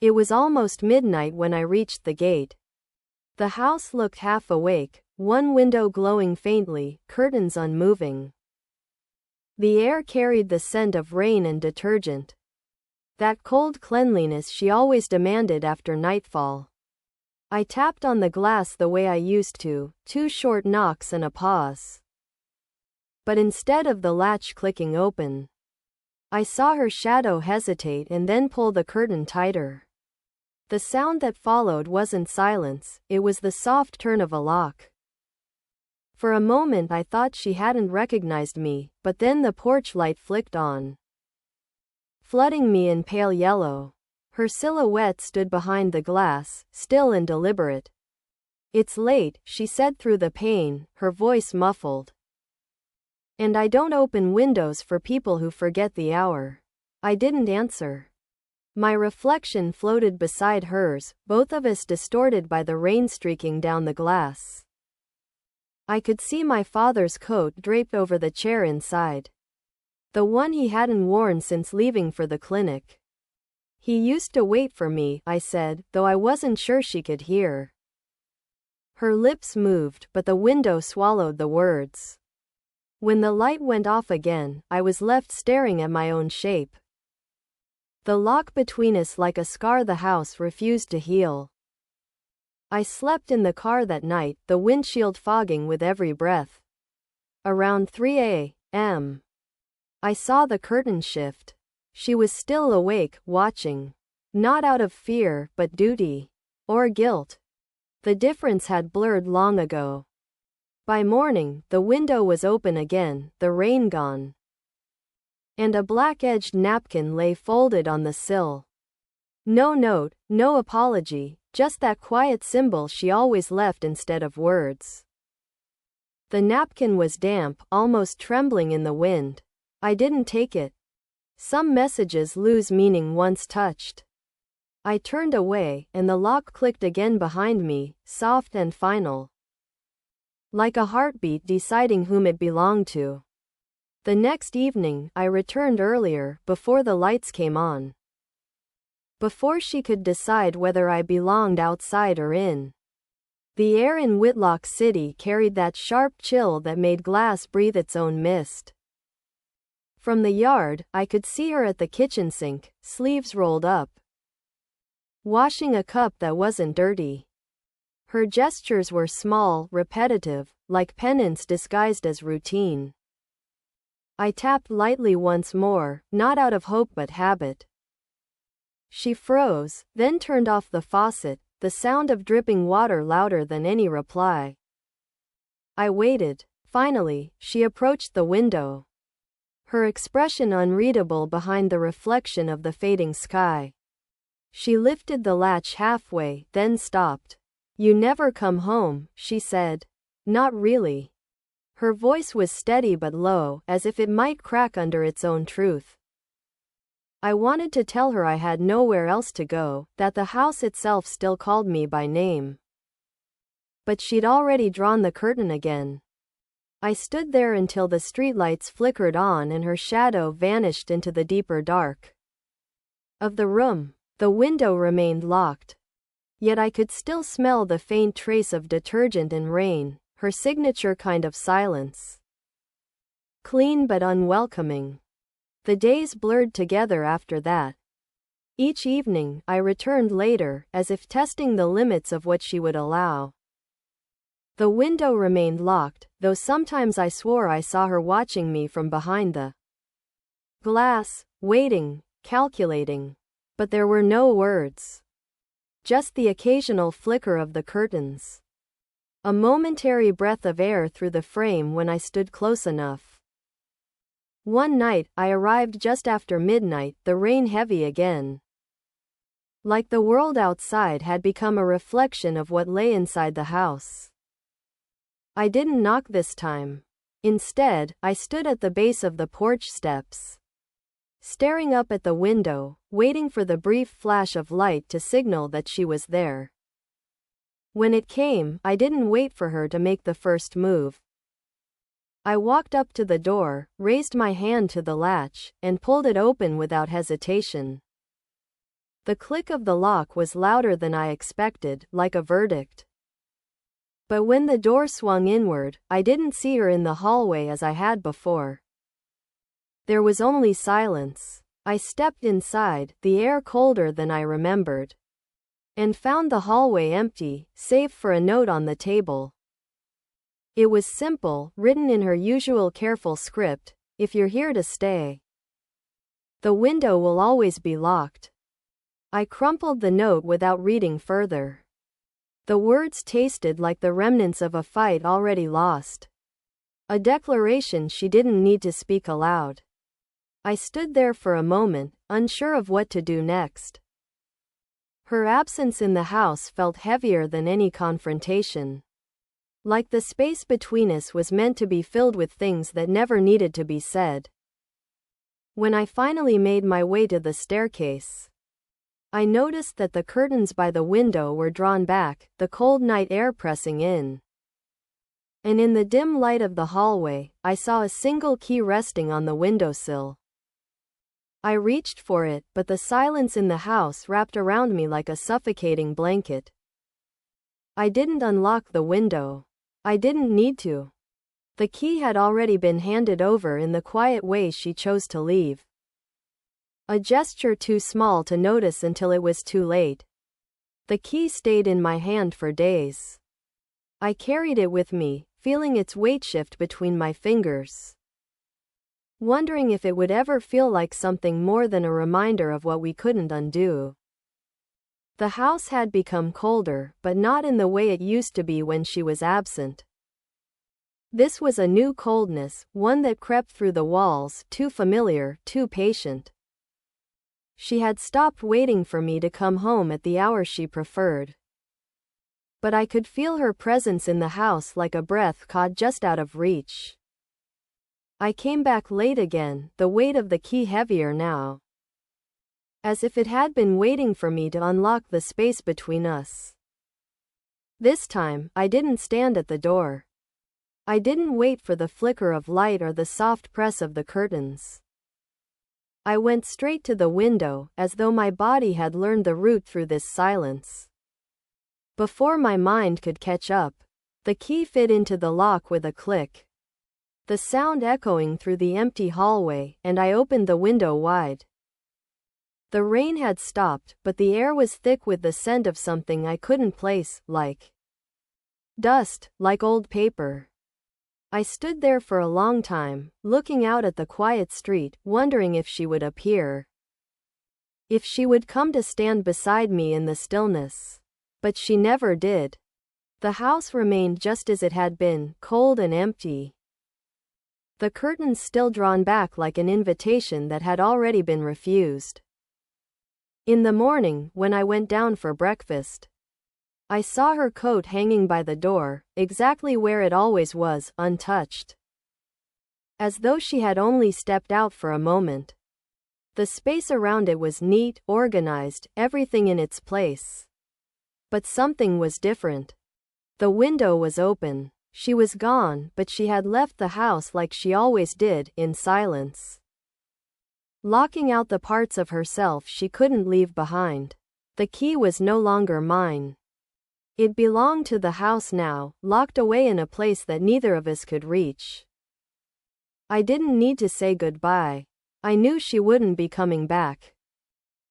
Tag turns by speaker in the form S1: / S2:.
S1: It was almost midnight when I reached the gate. The house looked half awake, one window glowing faintly, curtains unmoving. The air carried the scent of rain and detergent. That cold cleanliness she always demanded after nightfall. I tapped on the glass the way I used to, 2 short knocks and a pause. But instead of the latch clicking open, I saw her shadow hesitate and then pull the curtain tighter. The sound that followed wasn't silence, it was the soft turn of a lock. For a moment I thought she hadn't recognized me, but then the porch light flicked on, flooding me in pale yellow. Her silhouette stood behind the glass, still and deliberate. "It's late," she said through the pane, her voice muffled. "And I don't open windows for people who forget the hour." I didn't answer. My reflection floated beside hers, both of us distorted by the rain streaking down the glass. I could see my father's coat draped over the chair inside. The one he hadn't worn since leaving for the clinic. "He used to wait for me," I said, though I wasn't sure she could hear. Her lips moved, but the window swallowed the words. When the light went off again, I was left staring at my own shape. The lock between us like a scar the house refused to heal. I slept in the car that night, the windshield fogging with every breath. Around 3 a.m. I saw the curtain shift. She was still awake, watching. Not out of fear, but duty. Or guilt. The difference had blurred long ago. By morning, the window was open again, the rain gone. And a black-edged napkin lay folded on the sill. No note, no apology, just that quiet symbol she always left instead of words. The napkin was damp, almost trembling in the wind. I didn't take it. Some messages lose meaning once touched. I turned away, and the lock clicked again behind me, soft and final. Like a heartbeat deciding whom it belonged to. The next evening, I returned earlier, before the lights came on. Before she could decide whether I belonged outside or in. The air in Whitlock City carried that sharp chill that made glass breathe its own mist. From the yard, I could see her at the kitchen sink, sleeves rolled up, washing a cup that wasn't dirty. Her gestures were small, repetitive, like penance disguised as routine. I tapped lightly once more, not out of hope but habit. She froze, then turned off the faucet, the sound of dripping water louder than any reply. I waited. Finally, she approached the window. Her expression unreadable behind the reflection of the fading sky. She lifted the latch halfway, then stopped. "You never come home," she said. "Not really." Her voice was steady but low, as if it might crack under its own truth. I wanted to tell her I had nowhere else to go, that the house itself still called me by name. But she'd already drawn the curtain again. I stood there until the streetlights flickered on and her shadow vanished into the deeper dark of the room. The window remained locked. Yet I could still smell the faint trace of detergent and rain, her signature kind of silence. Clean but unwelcoming. The days blurred together after that. Each evening, I returned later, as if testing the limits of what she would allow. The window remained locked, though sometimes I swore I saw her watching me from behind the glass, waiting, calculating. But there were no words. Just the occasional flicker of the curtains. A momentary breath of air through the frame when I stood close enough. One night, I arrived just after midnight, the rain heavy again. Like the world outside had become a reflection of what lay inside the house. I didn't knock this time. Instead, I stood at the base of the porch steps, staring up at the window, waiting for the brief flash of light to signal that she was there. When it came, I didn't wait for her to make the first move. I walked up to the door, raised my hand to the latch, and pulled it open without hesitation. The click of the lock was louder than I expected, like a verdict. But when the door swung inward, I didn't see her in the hallway as I had before. There was only silence. I stepped inside, the air colder than I remembered, and found the hallway empty, save for a note on the table. It was simple, written in her usual careful script: "If you're here to stay, the window will always be locked." I crumpled the note without reading further. The words tasted like the remnants of a fight already lost. A declaration she didn't need to speak aloud. I stood there for a moment, unsure of what to do next. Her absence in the house felt heavier than any confrontation. Like the space between us was meant to be filled with things that never needed to be said. When I finally made my way to the staircase, I noticed that the curtains by the window were drawn back, the cold night air pressing in. And in the dim light of the hallway, I saw a single key resting on the windowsill. I reached for it, but the silence in the house wrapped around me like a suffocating blanket. I didn't unlock the window. I didn't need to. The key had already been handed over in the quiet way she chose to leave. A gesture too small to notice until it was too late. The key stayed in my hand for days. I carried it with me, feeling its weight shift between my fingers, wondering if it would ever feel like something more than a reminder of what we couldn't undo. The house had become colder, but not in the way it used to be when she was absent. This was a new coldness, one that crept through the walls, too familiar, too patient. She had stopped waiting for me to come home at the hour she preferred. But I could feel her presence in the house like a breath caught just out of reach. I came back late again, the weight of the key heavier now, as if it had been waiting for me to unlock the space between us. This time, I didn't stand at the door. I didn't wait for the flicker of light or the soft press of the curtains. I went straight to the window, as though my body had learned the route through this silence. Before my mind could catch up, the key fit into the lock with a click, the sound echoing through the empty hallway, and I opened the window wide. The rain had stopped, but the air was thick with the scent of something I couldn't place, like dust, like old paper. I stood there for a long time, looking out at the quiet street, wondering if she would appear, if she would come to stand beside me in the stillness. But she never did. The house remained just as it had been, cold and empty. The curtains still drawn back like an invitation that had already been refused. In the morning, when I went down for breakfast, I saw her coat hanging by the door, exactly where it always was, untouched, as though she had only stepped out for a moment. The space around it was neat, organized, everything in its place. But something was different. The window was open. She was gone, but she had left the house like she always did, in silence, locking out the parts of herself she couldn't leave behind. The key was no longer mine. It belonged to the house now, locked away in a place that neither of us could reach. I didn't need to say goodbye. I knew she wouldn't be coming back.